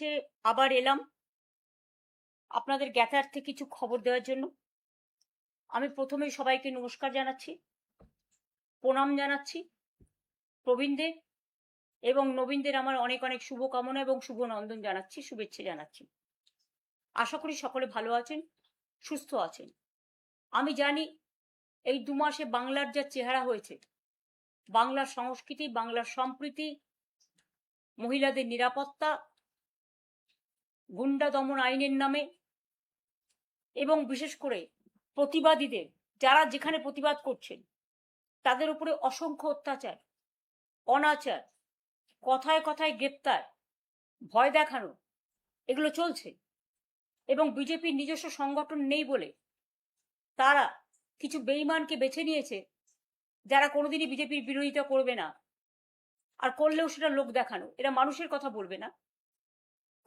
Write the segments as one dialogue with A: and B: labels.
A: কাছে আবার এলাম আপনাদের জ্ঞাতার্থে কিছু খবর দেওয়ার জন্য। আমি প্রথমেই সবাইকে নমস্কার জানাচ্ছি, প্রণাম জানাচ্ছি। প্রবীণদের এবং নবীনদের আমার অনেক অনেক শুভকামনা এবং শুভনন্দন জানাচ্ছি, শুভেচ্ছা জানাচ্ছি। আশা করি সকলে ভালো আছেন, সুস্থ আছেন। আমি জানি এই 2 মাসে বাংলার যা চেহারা হয়েছে, বাংলার সংস্কৃতি, বাংলার সম্প্রীতি, মহিলাদের নিরাপত্তা, গুন্ডা দমন আইনের নামে এবং বিশেষ করে প্রতিবাদীদের, যারা যেখানে প্রতিবাদ করছেন তাদের উপরে অসংখ্য অত্যাচার, অনাচার, কথায় কথায় গ্রেপ্তার, ভয় দেখানো, এগুলো চলছে। এবং বিজেপির নিজস্ব সংগঠন নেই বলে তারা কিছু বেঈমানকে বেছে নিয়েছে, যারা কোনোদিনই বিজেপির বিরোধিতা করবে না, আর করলেও সেটা লোক দেখানো। এরা মানুষের কথা বলবে না,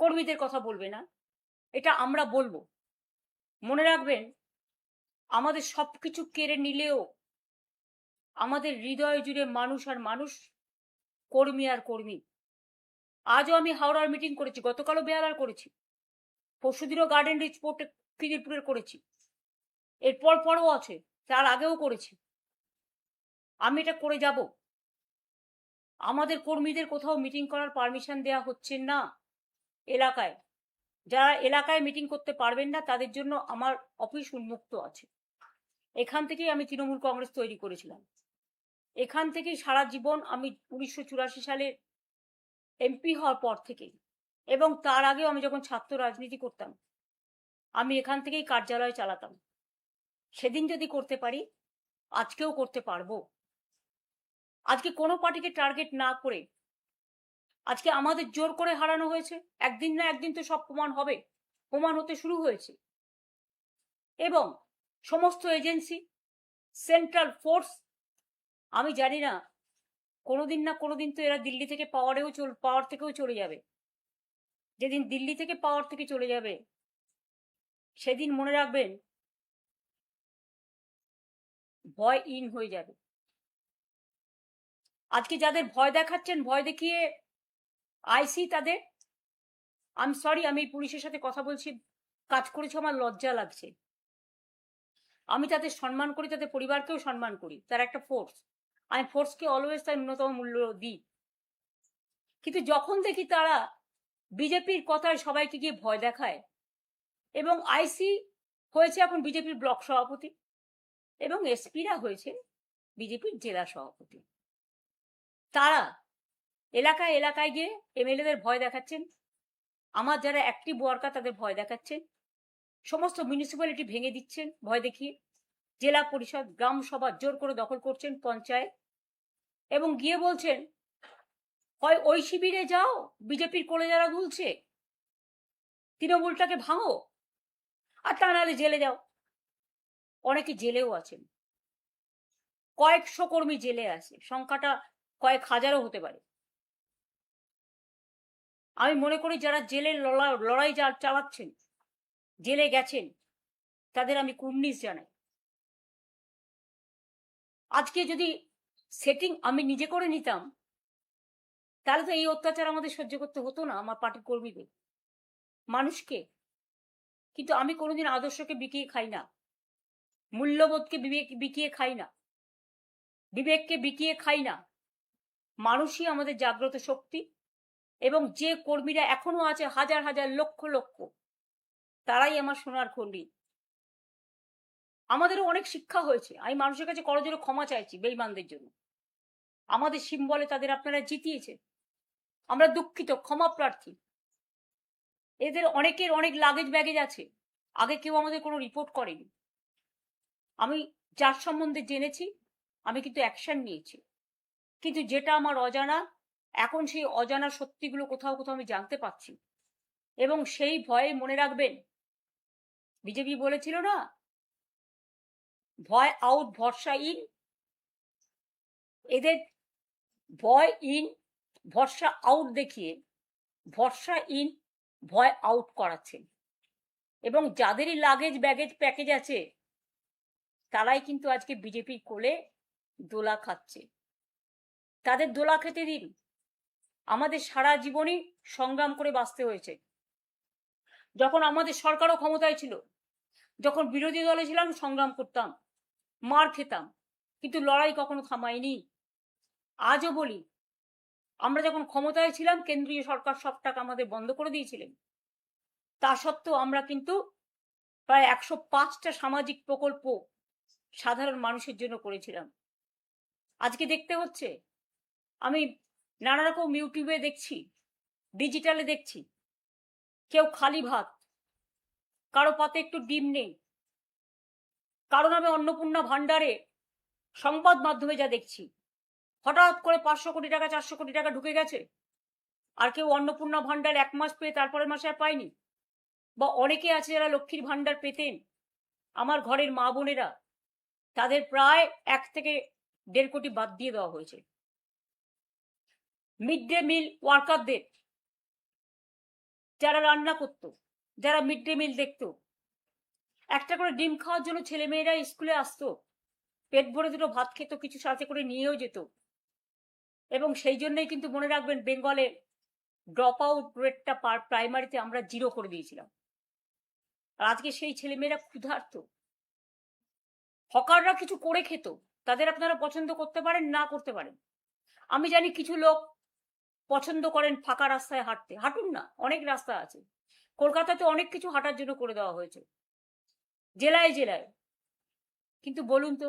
A: কর্মীদের কথা বলবে না, এটা আমরা বলবো। মনে রাখবেন, আমাদের সবকিছু কেড়ে নিলেও আমাদের হৃদয় জুড়ে মানুষ আর মানুষ, কর্মী আর কর্মী। আজও আমি হাওড়ার মিটিং করেছি, গতকালও বেহালার করেছি, পরশুদিনও গার্ডেন রিচ পোর্টে খিদিরপুরের করেছি, এরপর পরও আছে, তার আগেও করেছি। আমি এটা করে যাব। আমাদের কর্মীদের কোথাও মিটিং করার পারমিশন দেওয়া হচ্ছে না এলাকায়। যারা এলাকায় মিটিং করতে পারবেন না তাদের জন্য আমার অফিস উন্মুক্ত আছে। এখান থেকেই আমি তৃণমূল কংগ্রেস তৈরি করেছিলাম। এখান থেকেই সারা জীবন আমি 1984 সালে এমপি হওয়ার পর থেকে, এবং তার আগেও আমি যখন ছাত্র রাজনীতি করতাম, আমি এখান থেকেই কার্যালয় চালাতাম। সেদিন যদি করতে পারি, আজকেও করতে পারবো। আজকে কোনো পার্টিকে টার্গেট না করে আজকে আমাদের জোর করে হারানো হয়েছে। একদিন না একদিন তো সব প্রমাণ হবে, প্রমাণ হতে শুরু হয়েছে। এবং সমস্ত এজেন্সি, সেন্ট্রাল ফোর্স, আমি জানি না কোনোদিন না কোনোদিন তো এরা দিল্লি থেকে পাওয়ার থেকেও চলে যাবে। যেদিন দিল্লি থেকে পাওয়ার থেকে চলে যাবে সেদিন মনে রাখবেন ভয় ইন হয়ে যাবে। আজকে যাদের ভয় দেখাচ্ছেন, ভয় দেখিয়ে আইসি তাদের, আমি সরি, আমি পুলিশের সাথে কথা বলছি, কাজ করেছে, আমার লজ্জা লাগছে। আমি তাদের সম্মান করি, তাদের পরিবারকেও সম্মান করি, তারা একটা ফোর্স। আমি ফোর্সকে অলওয়েজ তার ন্যূনতম মূল্য দিই। কিন্তু যখন দেখি তারা বিজেপির কথায় সবাইকে গিয়ে ভয় দেখায়, এবং আইসি হয়েছে এখন বিজেপির ব্লক সভাপতি, এবং এসপিরা হয়েছে বিজেপির জেলা সভাপতি, তারা এলাকায় এলাকায় গিয়ে এমএলএদের ভয় দেখাচ্ছেন, আমার যারা অ্যাক্টিভ ওয়ার্কার তাদের ভয় দেখাচ্ছেন, সমস্ত মিউনিসিপ্যালিটি ভেঙে দিচ্ছেন ভয় দেখিয়ে, জেলা পরিষদ, গ্রাম সভা জোর করে দখল করছেন, পঞ্চায়েত, এবং গিয়ে বলছেন হয় ওই শিবিরে যাও, বিজেপির কোলে যারা দুলছে, তৃণমূলটাকে ভাঙো, আর তা নাহলে জেলে যাও। অনেকে জেলেও আছেন, কয়েকশো কর্মী জেলে আছে, সংখ্যাটা কয়েক হাজারও হতে পারে। আমি মনে করি যারা জেলে লড়াই চালাচ্ছেন, জেলে গেছেন, তাদের আমি কুর্নিশ জানাই। আজকে যদি সেটিং আমি নিজে করে নিতাম, তাহলে তো এই অত্যাচার আমাদের সহ্য করতে হতো না, আমার পার্টির কর্মীদের, মানুষকে। কিন্তু আমি কোনোদিন আদর্শকে বিকিয়ে খাই না, মূল্যবোধকে বিকিয়ে খাই না, বিবেককে বিকিয়ে খাই না। মানুষই আমাদের জাগ্রত শক্তি। এবং যে কর্মীরা এখনো আছে হাজার হাজার লক্ষ লক্ষ, তারাই আমার সোনার খন্ডি। আমাদেরও অনেক শিক্ষা হয়েছে, আমি মানুষের কাছে করজোড়ে ক্ষমা চাইছি বেঈমানদের জন্য। আমাদের সিম্বলে তাদের আপনারা জিতিয়েছে, আমরা দুঃখিত, ক্ষমা প্রার্থী। এদের অনেকের অনেক লাগেজ ব্যাগেজ আছে, আগে কেউ আমাদের কোনো রিপোর্ট করেনি। আমি যার সম্বন্ধে জেনেছি আমি কিন্তু অ্যাকশন নিয়েছি। কিন্তু যেটা আমার অজানা, এখন সেই অজানা সত্যিগুলো কোথাও কোথাও আমি জানতে পারছি। এবং সেই ভয়ে মনে রাখবেন, বিজেপি বলেছিল না, ভয় আউট ভরসা ইন। এদের ভয় ইন ভরসা আউট দেখিয়ে ভরসা ইন ভয় আউট করাচ্ছেন। এবং যাদেরই লাগেজ ব্যাগেজ প্যাকেজ আছে তারাই কিন্তু আজকে বিজেপির কোলে দোলা খাচ্ছে। তাদের দোলা খেতে দিন। আমাদের সারা জীবনই সংগ্রাম করে বাঁচতে হয়েছে। যখন আমাদের সরকারও ক্ষমতায় ছিল, যখন বিরোধী দলে ছিলাম, সংগ্রাম করতাম, মার খেতাম, কিন্তু লড়াই কখনো থামাইনি। আজও বলি, আমরা যখন ক্ষমতায় ছিলাম কেন্দ্রীয় সরকার সব টাকা আমাদের বন্ধ করে দিয়েছিলেন। তা সত্ত্বেও আমরা কিন্তু প্রায় 105টা সামাজিক প্রকল্প সাধারণ মানুষের জন্য করেছিলাম। আজকে দেখতে হচ্ছে, আমি নানা রকম ইউটিউবে দেখছি, ডিজিটালে দেখছি, কেউ খালি ভাত, কারো পাতে একটু ডিম নেই, কারো নামে অন্নপূর্ণা ভান্ডারে সংবাদ মাধ্যমে যা দেখছি, হঠাৎ করে 500 কোটি টাকা 400 কোটি টাকা ঢুকে গেছে, আর কেউ অন্নপূর্ণা ভান্ডার 1 মাস পেয়ে তারপরের মাসে আর পায়নি। বা অনেকে আছে যারা লক্ষ্মীর ভান্ডার পেতেন, আমার ঘরের মা বোনেরা, তাদের প্রায় 1 থেকে 1.5 কোটি বাদ দিয়ে দেওয়া হয়েছে। মিড ডে মিল ওয়ার্কারদের, যারা রান্না করত, যারা মিড ডে মিল দেখত, একটা করে ডিম খাওয়ার জন্য ছেলেমেয়েরা স্কুলে আসতো, পেট ভরে দুটো ভাত খেত, কিছু সাথে করে নিয়েও যেত। এবং সেই জন্যই কিন্তু মনে রাখবেন, বেঙ্গলে ড্রপ আউট রেটটা প্রাইমারিতে আমরা 0 করে দিয়েছিলাম। আর আজকে সেই ছেলেমেয়েরা ক্ষুধার্ত। হকাররা কিছু করে খেত, তাদের আপনারা পছন্দ করতে পারেন, না করতে পারেন। আমি জানি কিছু লোক পছন্দ করেন ফাঁকা রাস্তায় হাঁটতে, হাঁটুন না, অনেক রাস্তা আছে। কলকাতাতে অনেক কিছু হাঁটার জন্য করে দেওয়া হয়েছে, জেলায় জেলায়। কিন্তু বলুন তো,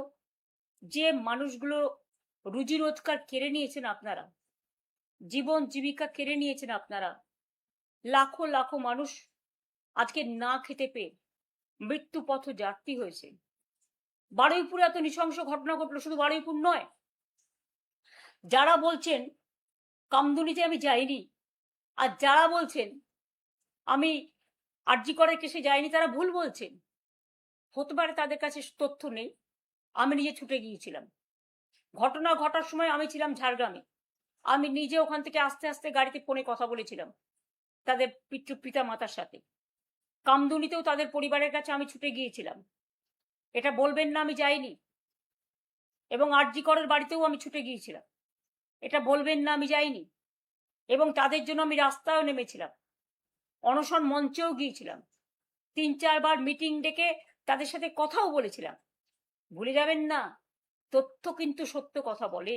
A: যে মানুষগুলো রুজি রোজগার কেড়ে নিয়েছেন আপনারা, জীবন জীবিকা কেড়ে নিয়েছেন আপনারা, লাখো লাখো মানুষ আজকে না খেতে পেয়ে মৃত্যু পথ যাত্রী হয়েছে। বারুইপুরে এত নৃশংস ঘটনা ঘটলো, শুধু বারুইপুর নয়, যারা বলছেন কামদুনিতে আমি যাইনি, আর যারা বলছেন আমি আরজি করের কেসে যাইনি, তারা ভুল বলছেন। হতে পারে তাদের কাছে তথ্য নেই, আমি নিজে ছুটে গিয়েছিলাম। ঘটনা ঘটার সময় আমি ছিলাম ঝাড়গ্রামে, আমি নিজে ওখান থেকে আস্তে আস্তে গাড়িতে ফোনে কথা বলেছিলাম তাদের পিতা মাতার সাথে। কামদুনিতেও তাদের পরিবারের কাছে আমি ছুটে গিয়েছিলাম, এটা বলবেন না আমি যাইনি। এবং আরজি করের বাড়িতেও আমি ছুটে গিয়েছিলাম, এটা বলবেন না আমি যাইনি। এবং তাদের জন্য আমি রাস্তায়ও নেমেছিলাম, অনশন মঞ্চেও গিয়েছিলাম, 3-4 বার মিটিং ডেকে তাদের সাথে কথাও বলেছিলাম। ভুলে যাবেন না, তথ্য কিন্তু সত্য কথা বলে।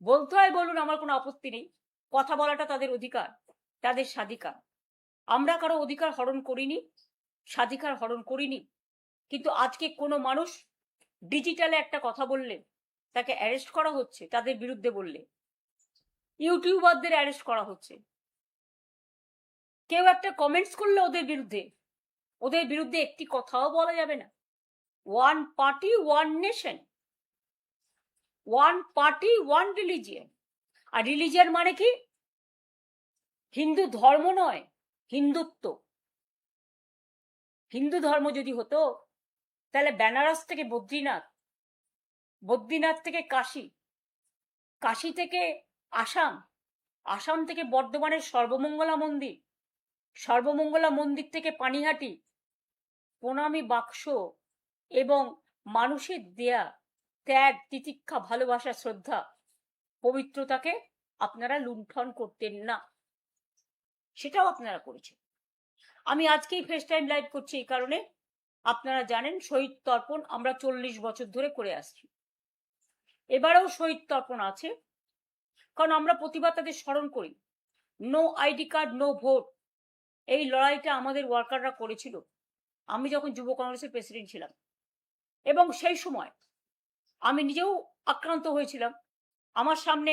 A: বলতে হয় বলুন, আমার কোনো আপত্তি নেই, কথা বলাটা তাদের অধিকার, তাদের স্বাধিকার। আমরা কারো অধিকার হরণ করিনি, স্বাধিকার হরণ করিনি। কিন্তু আজকে কোনো মানুষ ডিজিটালে একটা কথা বললে তাকে অ্যারেস্ট করা হচ্ছে, তাদের বিরুদ্ধে বললে ইউটিউবারদের অ্যারেস্ট করা হচ্ছে। কেউ একটা কমেন্টস করলে ওদের বিরুদ্ধে একটি কথাও বলা যাবে না। One party one nation, one party one religion. আর রিলিজিয়ন মানে কি? হিন্দু ধর্ম নয়, হিন্দুত্ব। হিন্দু ধর্ম যদি হতো তাহলে বেনারস থেকে বদ্রীনাথ, বদ্রীনাথ থেকে কাশী, কাশী থেকে আসাম, আসাম থেকে বর্ধমানের সর্বমঙ্গলা মন্দির, সর্বমঙ্গলা মন্দির থেকে পানিহাটি, প্রণামী বাক্স এবং মানুষের দেয়া ত্যাগ, তিতিক্ষা, ভালোবাসা, শ্রদ্ধা, পবিত্রতাকে আপনারা লুণ্ঠন করতেন না, সেটাও আপনারা করেছেন। আমি আজকেই ফেস টাইম লাইভ করছি এই কারণে, আপনারা জানেন শহীদ তর্পণ আমরা 40 বছর ধরে করে আসছি। এবারেও শহীদ তর্পণ আছে, কারণ আমরা প্রতিবার তাদের স্মরণ করি। No ID card no vote, এই লড়াইটা আমাদের ওয়ার্কাররা করেছিল আমি যখন যুব কংগ্রেসের প্রেসিডেন্ট ছিলাম। এবং সেই সময় আমি নিজেও আক্রান্ত হয়েছিলাম। আমার সামনে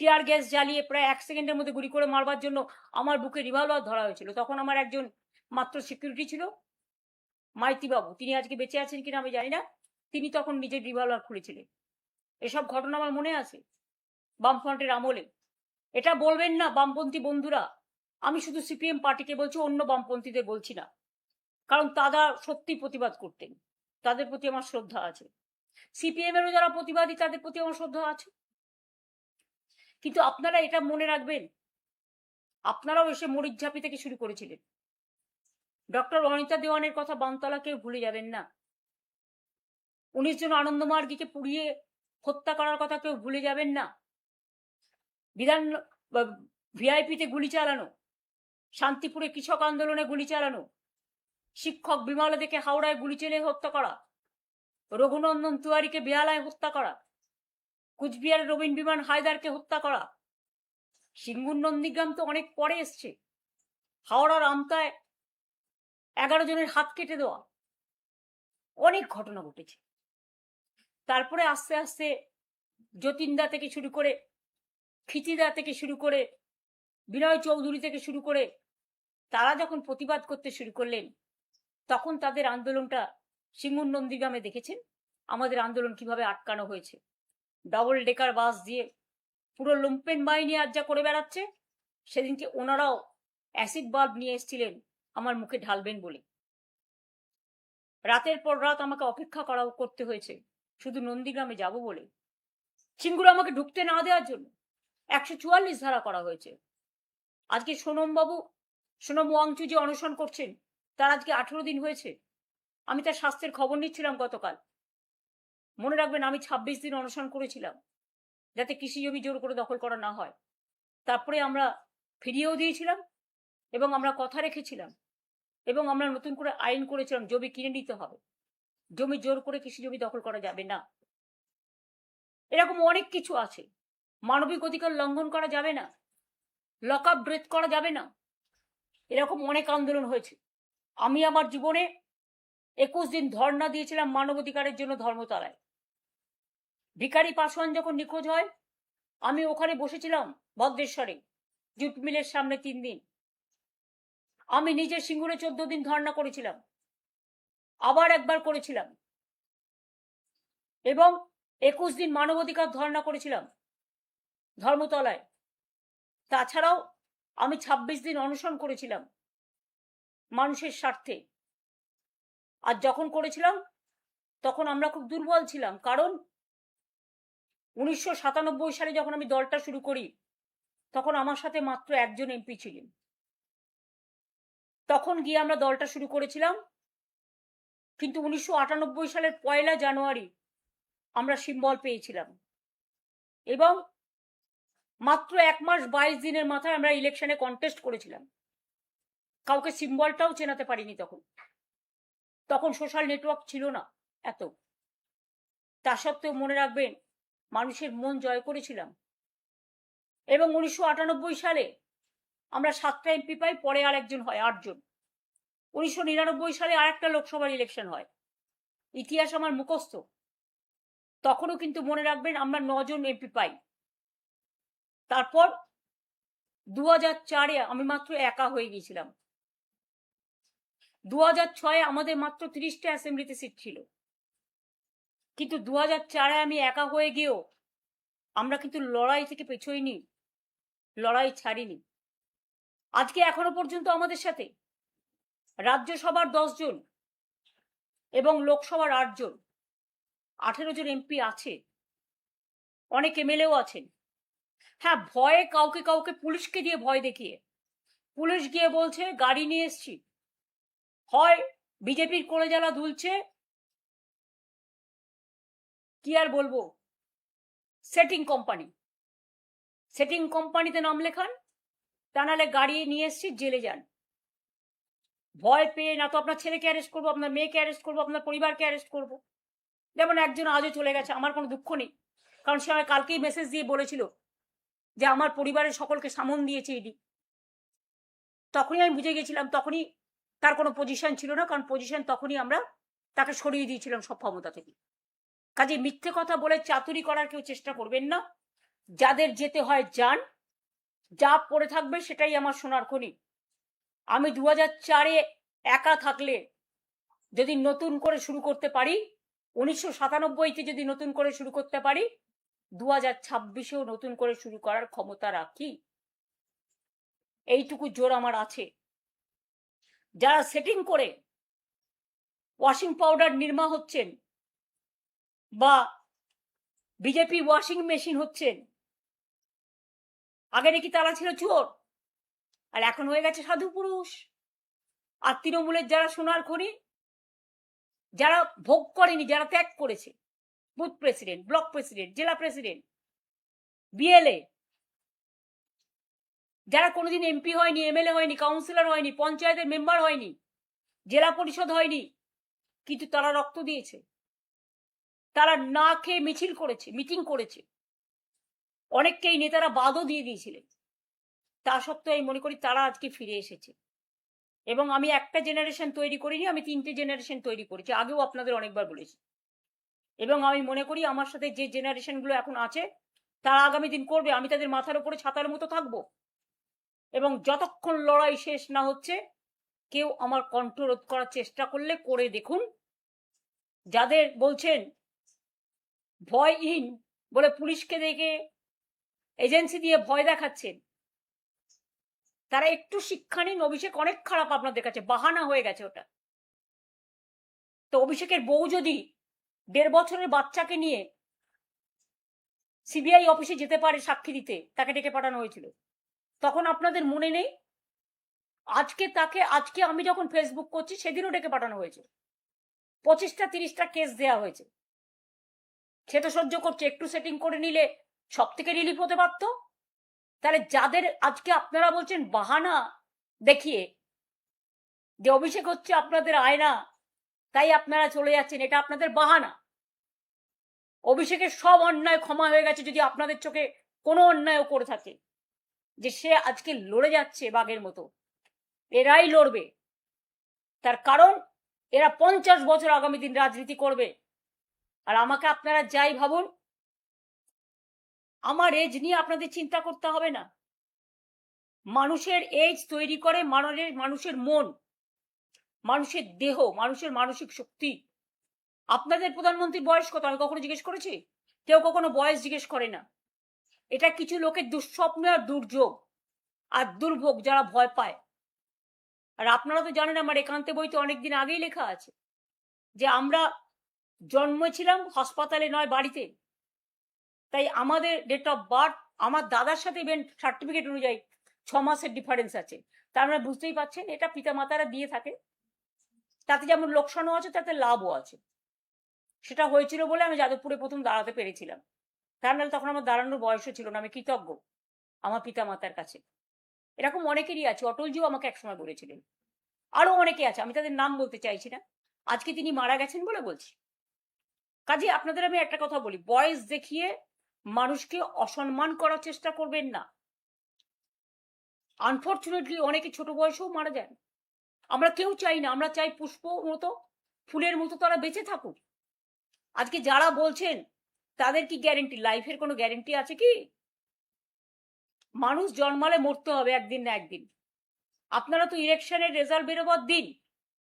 A: টিয়ার গ্যাস জ্বালিয়ে প্রায় 1 সেকেন্ডের মধ্যে গুলি করে মারবার জন্য আমার বুকে রিভলভার ধরা হয়েছিল। তখন আমার একজন মাত্র সিকিউরিটি ছিল, মাইতি বাবু, তিনি আজকে বেঁচে আছেন কিনা আমি জানি না, তিনি তখন নিজের রিভলভার খুলেছিলেন। এসব ঘটনা আমার মনে আছে বামফ্রন্টের আমলে। এটা বলবেন না বামপন্থী বন্ধুরা, আমি শুধু সিপিএম পার্টিকে বলছি, অন্য বামপন্থীদের বলছি না, কারণ তারা সত্যি প্রতিবাদ করতেন, তাদের প্রতি আমার শ্রদ্ধা আছে। সিপিএম এরও যারা প্রতিবাদী তাদের প্রতি আমার শ্রদ্ধা আছে। কিন্তু আপনারা এটা মনে রাখবেন, আপনারাও এসে মরিচঝাপি থেকে শুরু করেছিলেন। ডক্টর অনিতা দেওয়ানের কথা বামতলা কেউ ভুলে যাবেন না। 19 জন আনন্দমার্গীকে পুড়িয়ে হত্যা করার কথা কেউ ভুলে যাবেন না। ভিআইপিতে গুলি চালানো, শান্তিপুরে কৃষক আন্দোলনে গুলি চালানো, শিক্ষক বিমলা দেখে হাওড়ায় গুলি চেলে হত্যা করা, রঘুনন্দন তিওয়ারিকে বেহালায় হত্যা করা, কুচবিহারের রবীন বিমান হায়দারকে হত্যা করা। সিঙ্গুর নন্দীগ্রাম তো অনেক পরে এসছে। হাওড়ার আমতায় 11 জনের হাত কেটে দেওয়া, অনেক ঘটনা ঘটেছে। তারপরে আস্তে আস্তে যতীনদা থেকে শুরু করে, খিচিদা থেকে শুরু করে, বিনয় চৌধুরী থেকে শুরু করে তারা যখন প্রতিবাদ করতে শুরু করলেন, তখন তাদের আন্দোলনটা সিঙ্গুর নন্দীগ্রামে দেখেছেন আমাদের আন্দোলন কিভাবে আটকানো হয়েছে। ডবল ডেকার বাস দিয়ে পুরো লুম্পেন বাহিনী আজ যা করে বেড়াচ্ছে, সেদিনকে ওনারাও অ্যাসিড বাল্ব নিয়ে এসেছিলেন আমার মুখে ঢালবেন বলে। রাতের পর রাত আমাকে অপেক্ষা করতে হয়েছে শুধু নন্দীগ্রামে যাব বলে। সিঙ্গুর আমাকে ঢুকতে না দেওয়ার জন্য 144 ধারা করা হয়েছে। আজকে সোনম ওয়াংচু যে অনশন করছেন, তার আজকে 18 দিন হয়েছে। আমি তার স্বাস্থ্যের খবর নিচ্ছিলাম গতকাল। মনে রাখবেন, আমি 26 দিন অনশন করেছিলাম যাতে কৃষি জমি জোর করে দখল করা না হয়। তারপরে আমরা ফিরিয়েও দিয়েছিলাম এবং আমরা কথা রেখেছিলাম এবং আমরা নতুন করে আইন করেছিলাম, জমি কিনে নিতে হবে, জমি জোর করে কৃষি জমি দখল করা যাবে না। এরকম অনেক কিছু আছে। মানবিক অধিকার লঙ্ঘন করা যাবে না, লক আপ ডেথ করা যাবে না। এরকম অনেক আন্দোলন হয়েছে। আমি আমার জীবনে 21 দিন ধর্ণা দিয়েছিলাম মানবাধিকারের জন্য ধর্মতলায়। ভিখারি পাসওয়ান যখন নিখোঁজ হয়, আমি ওখানে বসেছিলাম ভদ্রেশ্বরে জুট মিলের সামনে 3 দিন। আমি নিজে সিঙ্গুরে 14 দিন ধর্ণা করেছিলাম, আবার একবার করেছিলাম, এবং 21 দিন মানবাধিকার ধর্ণা করেছিলাম ধর্মতলায়। তাছাড়াও আমি 26 দিন অনশন করেছিলাম মানুষের স্বার্থে। আর যখন করেছিলাম তখন আমরা খুব দুর্বল ছিলাম, কারণ 1997 সালে যখন আমি দলটা শুরু করি, তখন আমার সাথে মাত্র একজন এমপি ছিলেন। তখন গিয়ে আমরা দলটা শুরু করেছিলাম, কিন্তু 1998 সালের 1 জানুয়ারি আমরা সিম্বল পেয়েছিলাম এবং মাত্র 1 মাস 22 দিনের মাথায় আমরা ইলেকশনে কন্টেস্ট করেছিলাম। কাউকে সিম্বলটাও চেনাতে পারিনি তখন সোশ্যাল নেটওয়ার্ক ছিল না এত। তা সত্ত্বেও মনে রাখবেন, মানুষের মন জয় করেছিলাম এবং 1998 সালে আমরা 7টা এমপি পাই, পরে আর একজন হয়, 8 জন। 1999 সালে আরেকটা লোকসভার ইলেকশন হয়, ইতিহাস আমার মুখস্থ। তখনও কিন্তু মনে রাখবেন আমরা 9 জন এমপি পাই। তারপর 2004-এ আমি মাত্র একা হয়ে গিয়েছিলাম। 2006-এ আমাদের মাত্র 30টা অ্যাসেম্বলিতে সিট ছিল, কিন্তু 2004-এ আমি একা হয়ে গিয়েও আমরা কিন্তু লড়াই থেকে পেছোইনি, লড়াই ছাড়িনি। আজকে এখনো পর্যন্ত আমাদের সাথে রাজ্যসভার 10 জন এবং লোকসভার 8 জন, 18 জন এমপি আছে, অনেক এমএলএও আছেন। হ্যাঁ, ভয়ে কাউকে কাউকে পুলিশকে দিয়ে ভয় দেখিয়ে, পুলিশ গিয়ে বলছে গাড়ি নিয়ে এসছি, হয় বিজেপির কোলে জ্বালা দুলছে, কি আর বলবো, সেটিং কোম্পানিতে নাম লেখান, তা নাহলে গাড়ি নিয়ে এসছি, জেলে যান। ভয় পেয়ে না তো আপনার ছেলেকে অ্যারেস্ট করবো, আপনার মেয়েকে অ্যারেস্ট করবো, আপনার পরিবারকে অ্যারেস্ট করবো। যেমন একজন আজও চলে গেছে, আমার কোনো দুঃখ নেই, কারণ সে আমায় কালকেই মেসেজ দিয়ে বলেছিল যে আমার পরিবারের সকলকে সামন দিয়েছে ইডি। তখনই আমি বুঝে গেছিলাম, তখনই তার কোনো পজিশন ছিল না, কারণ পজিশন তখনই আমরা তাকে সরিয়ে দিয়েছিলাম সব ক্ষমতা থেকে। কাজে মিথ্যে কথা বলে চাতুরি করার কেউ চেষ্টা করবেন না। যাদের যেতে হয় যান, যা পড়ে থাকবে সেটাই আমার সোনার খনি। আমি 2004-এ একা থাকলে যদি নতুন করে শুরু করতে পারি, 1997-তে যদি নতুন করে শুরু করতে পারি, 2026-এও নতুন করে শুরু করার ক্ষমতা রাখি। এইটুকু জোর আমার আছে। যারা সেটিং করে ওয়াশিং পাউডার নির্মা হচ্ছেন বা বিজেপি ওয়াশিং মেশিন হচ্ছেন, আগে নাকি তারা ছিল চোর, আর এখন হয়ে গেছে সাধু পুরুষ। আর তৃণমূলের যারা সোনার খনি, যারা ভোগ করেনি, যারা ত্যাগ করেছে, বুথ প্রেসিডেন্ট, ব্লক প্রেসিডেন্ট, জেলা প্রেসিডেন্ট, বিএলএ, যারা কোনোদিন এমপি হয়নি, এমএলএ হয়নি, কাউন্সিলর হয়নি, পঞ্চায়েতের মেম্বার হয়নি, জেলা পরিষদ হয়নি, কিন্তু তারা রক্ত দিয়েছে, তারা না খেয়ে মিছিল করেছে, মিটিং করেছে, অনেককেই নেতারা বাদও দিয়ে দিয়েছিলেন। তা সত্ত্বেও আমি মনে করি তারা আজকে ফিরে এসেছে। এবং আমি একটা জেনারেশন তৈরি করিনি, আমি 3টে জেনারেশন তৈরি করেছি, আগেও আপনাদের অনেকবার বলেছি। এবং আমি মনে করি আমার সাথে যে জেনারেশনগুলো এখন আছে তারা আগামী দিন করবে, আমি তাদের মাথার উপরে ছাতার মতো থাকবো। এবং যতক্ষণ লড়াই শেষ না হচ্ছে কেউ আমার কণ্ঠ রোধ করার চেষ্টা করলে করে দেখুন। যাদের বলছেন ভয়হীন বলে পুলিশকে দেখে এজেন্সি দিয়ে ভয় দেখাচ্ছেন, তারা একটু শিক্ষা নিন। অভিষেক অনেক খারাপ আপনাদের কাছে, বাহানা হয়ে গেছে ওটা। তো অভিষেকের বউ যদি 1.5 বছরের বাচ্চাকে নিয়ে সিবিআই অফিসে যেতে পারে সাক্ষী দিতে, তাকে ডেকে পাঠানো হয়েছিল, তখন আপনাদের মনে নেই? আজকে আমি যখন ফেসবুক করছি সেদিনও ডেকে পাঠানো হয়েছে, 25টা 30টা কেস দেওয়া হয়েছে। সে তো সহ্য করছে, একটু সেটিং করে নিলে সব থেকে রিলিফ হতে পারতো। তাহলে যাদের আজকে আপনারা বলছেন বাহানা দেখিয়ে যে অভিষেক হচ্ছে আপনাদের আয়না, তাই আপনারা চলে যাচ্ছেন, এটা আপনাদের বাহানা। অভিষেকের সব অন্যায় ক্ষমা হয়ে গেছে যদি আপনাদের চোখে কোনো অন্যায়ও করে থাকে। যে সে আজকে লড়ে যাচ্ছে বাঘের মতো, এরাই লড়বে। তার কারণ এরা 50 বছর আগামী দিন রাজনীতি করবে। আর আমাকে আপনারা যাই ভাবুন, আমার এজ নিয়ে আপনাদের চিন্তা করতে হবে না। মানুষের এজ তৈরি করে মানুষের মন, মানুষের দেহ, মানুষের মানসিক শক্তি। আপনাদের প্রধানমন্ত্রীর বয়স কত আমি কখনো জিজ্ঞেস করেছি? কেউ কখনো বয়স জিজ্ঞেস করে না। এটা কিছু লোকের দুঃস্বপ্ন আর দুর্যোগ আর দুর্ভোগ, যারা ভয় পায়। আর আপনারা তো জানেন আমার একান্তে বইতে অনেকদিন আগেই লেখা আছে যে আমরা জন্মেছিলাম হাসপাতালে নয় বাড়িতে। তাই আমাদের ডেট অফ বার্থ আমার দাদার সাথে ইভেন সার্টিফিকেট অনুযায়ী 6 মাসের ডিফারেন্স আছে। তার মানে বুঝতেই পারছেন এটা পিতামাতারা দিয়ে থাকে। তাতে যেমন লোকসানও আছে, তাতে লাভও আছে। সেটা হয়েছিল বলে আমি যাদবপুরে প্রথম দাঁড়াতে পেরেছিলাম। তার নাহলে তখন আমার দাঁড়ানোর বয়সও ছিল না। আমি কৃতজ্ঞ আমার পিতামাতার কাছে। এরকম অনেকেরই আছে, অটলজিও আমাকে একসময় বলেছিলেন, আরো অনেকে আছে, আমি তাদের নাম বলতে চাইছি না, আজকে তিনি মারা গেছেন বলে বলছি। কাজে আপনাদের আমি একটা কথা বলি, বয়স দেখিয়ে মানুষকে অসম্মান করার চেষ্টা করবেন না। আনফর্চুনেটলি অনেকে ছোট বয়সেও মারা যান। আমরা কেউ চাই না, আমরা চাই পুষ্প মতো, ফুলের মতো তারা বেঁচে থাকুক। আজকে যারা বলছেন তাদের কি গ্যারেন্টি? লাইফের কোনো গ্যারেন্টি আছে কি? মানুষ জন্মালে মরতে হবে একদিন না একদিন। আপনারা তো ইলেকশনের রেজাল্ট বেরোবার দিন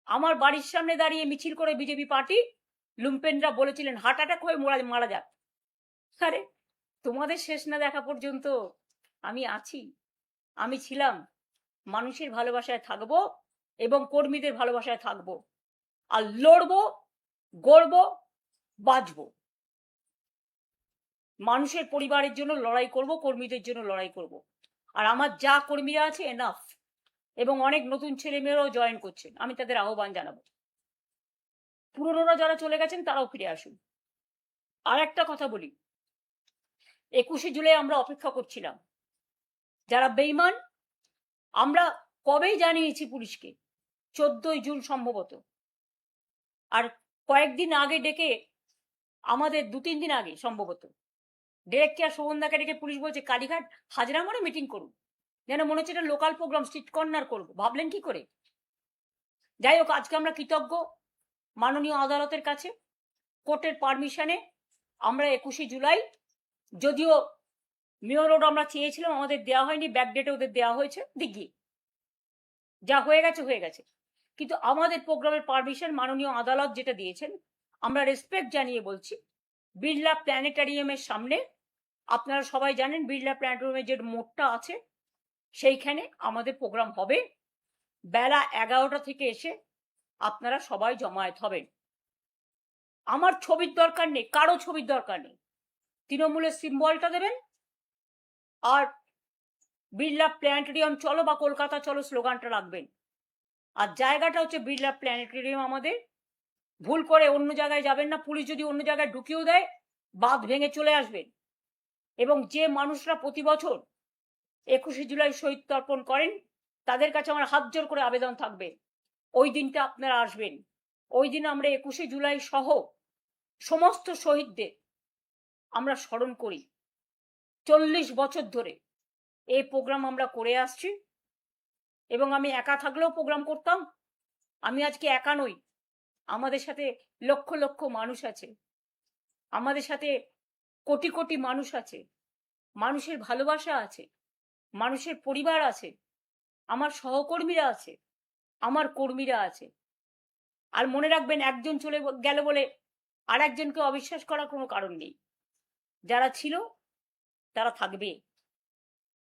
A: আমার বাড়ির সামনে দাঁড়িয়ে মিছিল করে বিজেপি পার্টি লুম্পেনরা বলেছিলেন হার্ট অ্যাটাক হয়ে মারা যাক। আরে তোমাদের শেষ না দেখা পর্যন্ত আমি আছি, আমি ছিলাম, মানুষের ভালোবাসায় থাকবো এবং কর্মীদের ভালোবাসায় থাকবো, আর লড়বো, গড়বো, বাঁচবো। মানুষের পরিবারের জন্য লড়াই করব, কর্মীদের জন্য লড়াই করব। আর আমার যা কর্মীরা আছে এনাফ, এবং অনেক নতুন ছেলে মেয়েরাও জয়েন করছেন, আমি তাদের আহ্বান জানাবো। পুরনোরা যারা চলে গেছেন তারাও ফিরে আসুন। আর একটা কথা বলি, 21শে জুলাই আমরা অপেক্ষা করছিলাম। যারা বেঈমান আমরা কবেই জানিয়েছি পুলিশকে, 14ই জুন সম্ভবত। আর কয়েকদিন আগে ডেকে আমাদের 2-3 দিন আগে সম্ভবত ডিরেক্ট কেয়ার শোভনদাকে ডেকে পুলিশ বলছে কালীঘাট হাজরা মানে মিটিং করুন, যেন মনে হচ্ছে এটা লোকাল প্রোগ্রাম, স্ট্রিট কর্নার করবো। ভাবলেন কি করে? যাই হোক, আজকে আমরা কৃতজ্ঞ মাননীয় আদালতের কাছে, কোর্টের পারমিশনে আমরা 21শে জুলাই, যদিও মেয়র রোড আমরা চেয়েছিলাম, আমাদের দেওয়া হয়নি, ব্যাকডেটে ওদের দেওয়া হয়েছে, দিঘি যা হয়ে গেছে হয়ে গেছে, কিন্তু আমাদের প্রোগ্রামের পারমিশন মাননীয় আদালত যেটা দিয়েছেন আমরা রেসপেক্ট জানিয়ে বলছি। বিড়লা প্ল্যানেটারিয়ামের সামনে, আপনারা সবাই জানেন বিড়লা প্ল্যানেটারিয়ামের যে মোড়টা আছে সেইখানে আমাদের প্রোগ্রাম হবে। বেলা 11টা থেকে এসে আপনারা সবাই জমায়েত হবেন। আমার ছবির দরকার নেই, কারো ছবির দরকার নেই, তৃণমূলের সিম্বলটা দেবেন আর বিড়লা প্ল্যানেটেরিয়াম চলো বা কলকাতা চলো স্লোগানটা রাখবেন। আর জায়গাটা হচ্ছে বিড়লা প্ল্যানেটেরিয়াম আমাদের, ভুল করে অন্য জায়গায় যাবেন না। পুলিশ যদি অন্য জায়গায় ঢুকিয়েও দেয় বাঁধ ভেঙে চলে আসবেন। এবং যে মানুষরা প্রতি বছর 21শে জুলাই শহীদ তর্পণ করেন, তাদের কাছে আমার হাত জোর করে আবেদন থাকবে, ওই দিনটা আপনারা আসবেন। ওই দিন আমরা 21শে জুলাই সহ সমস্ত শহীদদের আমরা স্মরণ করি। 40 বছর ধরে এই প্রোগ্রাম আমরা করে আসছি এবং আমি একা থাকলেও প্রোগ্রাম করতাম। আমি আজকে একা নই, আমাদের সাথে লক্ষ লক্ষ মানুষ আছে, আমাদের সাথে কোটি কোটি মানুষ আছে, মানুষের ভালোবাসা আছে, মানুষের পরিবার আছে, আমার সহকর্মীরা আছে, আমার কর্মীরা আছে। আর মনে রাখবেন, একজন চলে গেল বলে আর একজনকে অবিশ্বাস করার কোনো কারণ নেই। যারা ছিল তারা থাকবে,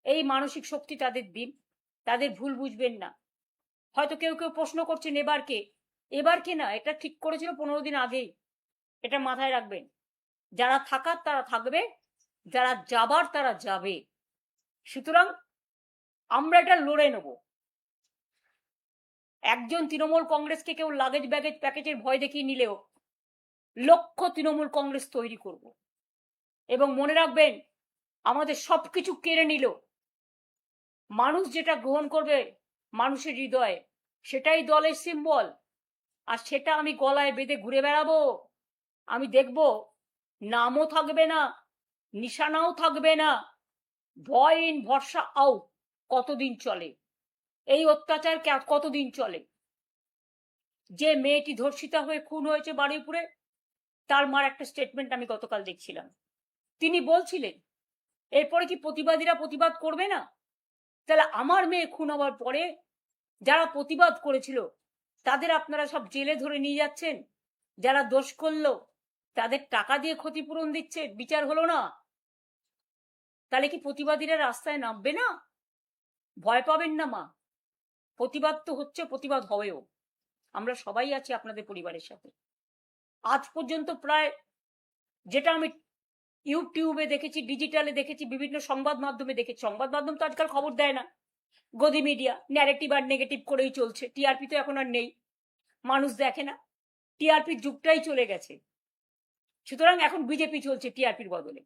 A: এই মানসিক শক্তি তাদের দিন, তাদের ভুল বুঝবেন না। হয়তো কেউ কেউ প্রশ্ন করছেন এবার কে না, এটা ঠিক করেছিল 15 দিন আগেই, এটা মাথায় রাখবেন। যারা থাকার তারা থাকবে, যারা যাবার তারা যাবে। সুতরাং আমরা এটা লড়ে নেব। একজন তৃণমূল কংগ্রেসকে কেউ লাগেজ ব্যাগেজ প্যাকেজের ভয় দেখিয়ে নিলেও লক্ষ তৃণমূল কংগ্রেস তৈরি করব। এবং মনে রাখবেন, আমাদের সবকিছু কেড়ে নিল, মানুষ যেটা গ্রহণ করবে মানুষের হৃদয়ে, সেটাই দলের সিম্বল। আর সেটা আমি গলায় বেঁধে ঘুরে বেড়াবো। আমি দেখব নামও থাকবে না, নিশানাও থাকবে না। ভয় ইন ভরসা আউট কতদিন চলে? এই অত্যাচার কতদিন চলে? যে মেয়েটি ধর্ষিতা হয়ে খুন হয়েছে বারুইপুরে, তার মার একটা স্টেটমেন্ট আমি গতকাল দেখছিলাম। তিনি বলছিলেন, এরপরে কি প্রতিবাদীরা প্রতিবাদ করবে না? তাহলে আমার মেয়ে খুন হওয়ার পরে যারা প্রতিবাদ করেছিল তাদের আপনারা সব জেলে ধরে নিয়ে যাচ্ছেন, যারা দোষ করলো তাদের টাকা দিয়ে ক্ষতিপূরণ দিচ্ছে, বিচার হলো না। তাহলে কি প্রতিবাদীরা রাস্তায় নামবে না? ভয় পাবেন না মা, প্রতিবাদ তো হচ্ছে, প্রতিবাদ হবেও। আমরা সবাই আছি আপনাদের পরিবারের সাথে। আজ পর্যন্ত প্রায়, যেটা আমি ইউটিউবে দেখেছি, ডিজিটালে দেখেছি, বিভিন্ন সংবাদ মাধ্যমে দেখেছি, সংবাদ মাধ্যম তো আজকাল খবর দেয় না, গদি মিডিয়া ন্যারেটিভ আর নেগেটিভ করেই চলছে। টিআরপি তো এখন আর নেই, মানুষ দেখে না, টিআরপির যুগটাই চলে গেছে। সুতরাং এখন বিজেপি চলছে টিআরপির বদলে,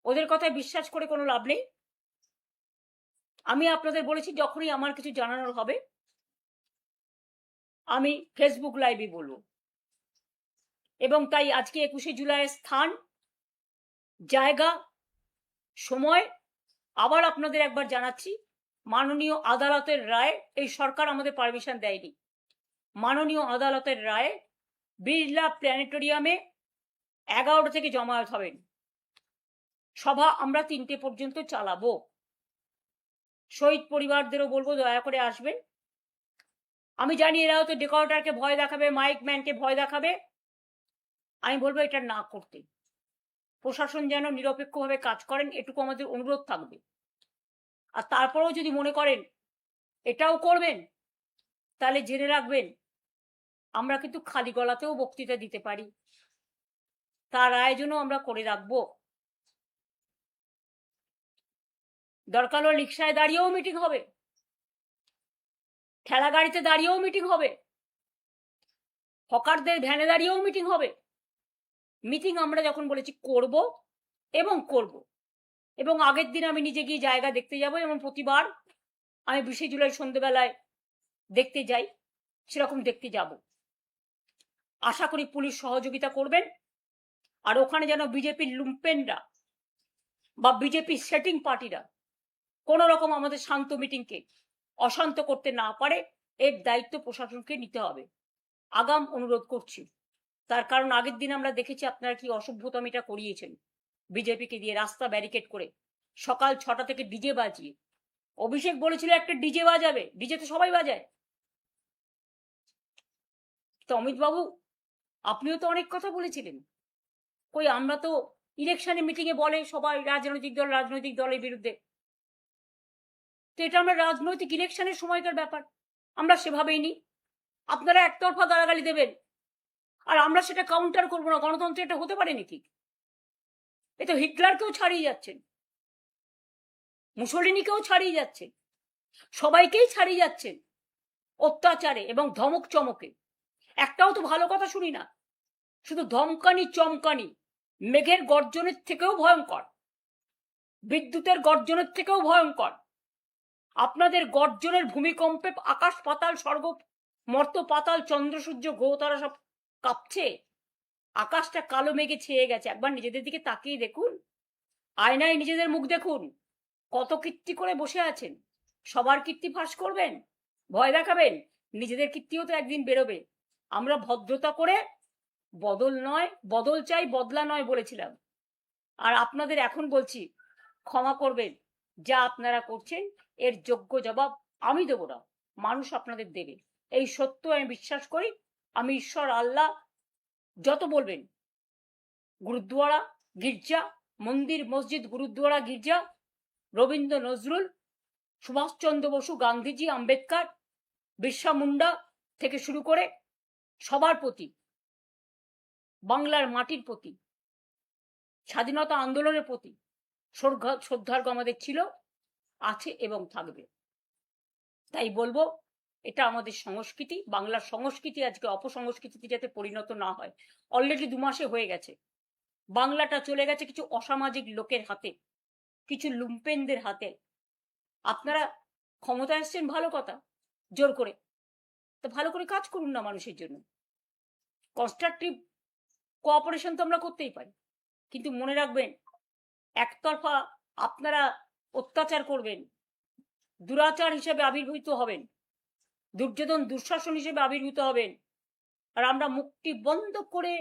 A: ওদের কথায় বিশ্বাস করে কোনো লাভ নেই। আমি আপনাদের বলেছি, যখনই আমার কিছু জানানোর হবে আমি ফেসবুক লাইভে বলবো। এবং তাই আজকে 21শে জুলাইয়ের স্থান, জায়গা, সময় আবার আপনাদের একবার জানাচ্ছি। মাননীয় আদালতের রায়, এই সরকার আমাদের পারমিশন দেয়নি, মাননীয় আদালতের রায় বিড়লা প্ল্যানেটোরিয়ামে 11টা থেকে জমায়েত হবেন। সভা আমরা 3টে পর্যন্ত চালাবো। শহীদ পরিবারদেরও বলবো দয়া করে আসবেন। আমি জানি এরা হয়তো ডেকোরেটরকে ভয় দেখাবে, মাইক ম্যানকে ভয় দেখাবে, আমি বলবো এটা না করতে। প্রশাসন যেন নিরপেক্ষভাবে কাজ করেন, এটুকু আমাদের অনুরোধ থাকবে। আর তারপরেও যদি মনে করেন এটাও করবেন, তাহলে জেনে রাখবেন আমরা কিন্তু খালি গলাতেও বক্তৃতা দিতে পারি, তার আয়োজনও আমরা করে রাখবো। দরকার হলে রিক্সায় দাঁড়িয়েও মিটিং হবে, ঠেলা গাড়িতে দাঁড়িয়েও মিটিং হবে, হকারদের ভ্যানে দাঁড়িয়েও মিটিং হবে। মিটিং আমরা যখন বলেছি করব এবং করব, এবং আগের দিন আমি নিজে গিয়ে জায়গা দেখতে যাব, এবং প্রতিবার আমি 20শে জুলাই সন্ধ্যেবেলায় দেখতে যাই, সেরকম দেখতে যাব। আশা করি পুলিশ সহযোগিতা করবেন। আর ওখানে যেন বিজেপির লুম্পেনরা বা বিজেপির সেটিং পার্টিরা কোনো রকম আমাদের শান্ত মিটিংকে অশান্ত করতে না পারে, এর দায়িত্ব প্রশাসনকে নিতে হবে, আগাম অনুরোধ করছি। তার কারণ আগের দিন আমরা দেখেছি আপনারা কি অসভ্যতামিটা করিয়েছেন বিজেপিকে দিয়ে, রাস্তা ব্যারিকেড করে, সকাল 6টা থেকে ডিজে বাজিয়ে। অভিষেক বলেছিল একটা ডিজে বাজাবে, ডিজে তো সবাই বাজায়। তো অমিত বাবু, আপনিও তো অনেক কথা বলেছিলেন, কই আমরা তো ইলেকশনে মিটিংয়ে বলে সবাই রাজনৈতিক দলের বিরুদ্ধে, তো এটা আমরা রাজনৈতিক ইলেকশনের সময়কার ব্যাপার, আমরা সেভাবেই নিই। আপনারা একতরফা গালাগালি দেবেন আর আমরা সেটা কাউন্টার করবো না, গণতন্ত্রে এটা হতে পারে নাকি? এ তো হিটলারকেও ছাড়িয়ে যাচ্ছেন, মুসোলিনিকেও ছাড়িয়ে যাচ্ছেন, সবাইকেই ছাড়িয়ে যাচ্ছেন অত্যাচারে এবং ধমক চমকে। একটাও তো ভালো কথা শুনি না, শুধু ধমকানি চমকানি, মেঘের গর্জনের থেকেও ভয়ঙ্কর। বিদ্যুতের গর্জনের থেকেও ভয়ঙ্কর। আপনাদের গর্জনের ভূমিকম্পে আকাশ পাতাল স্বর্গ মর্ত পাতাল চন্দ্র সূর্য গ্রহ তারা সব কাঁপছে। আকাশটা কালো মেঘে ছেয়ে গেছে। একবার নিজেদের দিকে তাকিয়ে দেখুন, আয়নায় নিজেদের মুখ দেখুন। কত কীর্তি করে বসে আছেন। সবার কীর্তি ফাঁস করবেন, ভয় দেখাবেন? নিজেদের কীর্তিও তো একদিন বেরোবে। আমরা ভদ্রতা করে বদল চাই, বদলা নয় বলেছিলাম। আর আপনাদের এখন বলছি, ক্ষমা করবেন। যা আপনারা করছেন এর যোগ্য জবাব আমি দেব না, মানুষ আপনাদের দেবে। এই সত্য আমি বিশ্বাস করি। আমি ঈশ্বর আল্লাহ যত বলবেন, গুরুদ্বারা গির্জা মন্দির মসজিদ গুরুদ্বারা গির্জা, রবীন্দ্র নজরুল, সুভাষচন্দ্র বসু, গান্ধীজি, আম্বেদকর, বিরসা মুন্ডা থেকে শুরু করে সবার প্রতি, বাংলার মাটির প্রতি, স্বাধীনতা আন্দোলনের প্রতি শ্রদ্ধার্ঘ আমাদের ছিল, আছে এবং থাকবে। তাই বলবো, এটা আমাদের সংস্কৃতি। বাংলার সংস্কৃতি আজকে অপসংস্কৃতিতে যাতে পরিণত না হয়। অলরেডি 2 মাসে হয়ে গেছে। বাংলাটা চলে গেছে কিছু অসামাজিক লোকের হাতে, কিছু লুম্পেনদের হাতে। আপনারা ক্ষমতা এসছেন, ভালো কথা, জোর করে তো ভালো করে কাজ করুন না মানুষের জন্য। কনস্ট্রাকটিভ কোঅপারেশন তো আমরা করতেই পারি, কিন্তু মনে রাখবেন, একতরফা আপনারা অত্যাচার করবেন, দুরাচার হিসেবে আবির্ভূত হবেন, দুর্যোধন দুঃশাসন হিসেবে আবির্ভূত হবেন, আর আমরা মুখটি বন্ধ করে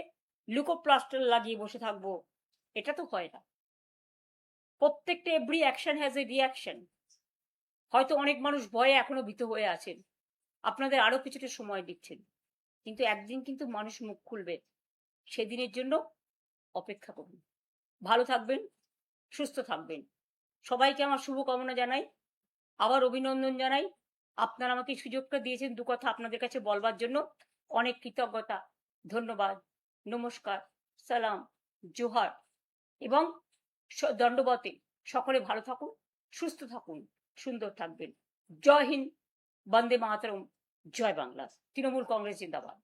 A: লুকোপ্লাস্টার লাগিয়ে বসে থাকবো। এটা তো হয় না। প্রত্যেকটা every action has a reaction. হয়তো অনেক মানুষ ভয়ে এখনো ভীত হয়ে আছেন, আপনাদের আরো কিছুটা সময় দিচ্ছেন, কিন্তু একদিন কিন্তু মানুষ মুখ খুলবে। সেদিনের জন্য অপেক্ষা করুন। ভালো থাকবেন, সুস্থ থাকবেন। সবাইকে আমার শুভকামনা জানাই, আবার অভিনন্দন জানাই। আপনারা আমাকে সুযোগটা দিয়েছেন 2 কথা আপনাদের কাছে বলবার জন্য। অনেক কৃতজ্ঞতা, ধন্যবাদ, নমস্কার, সালাম, জোহার এবং দণ্ডবতে। সকলে ভালো থাকুন, সুস্থ থাকুন, সুন্দর থাকবেন। জয় হিন্দ, বন্দে মাতরম, জয় বাংলা। তৃণমূল কংগ্রেস জিন্দাবাদ।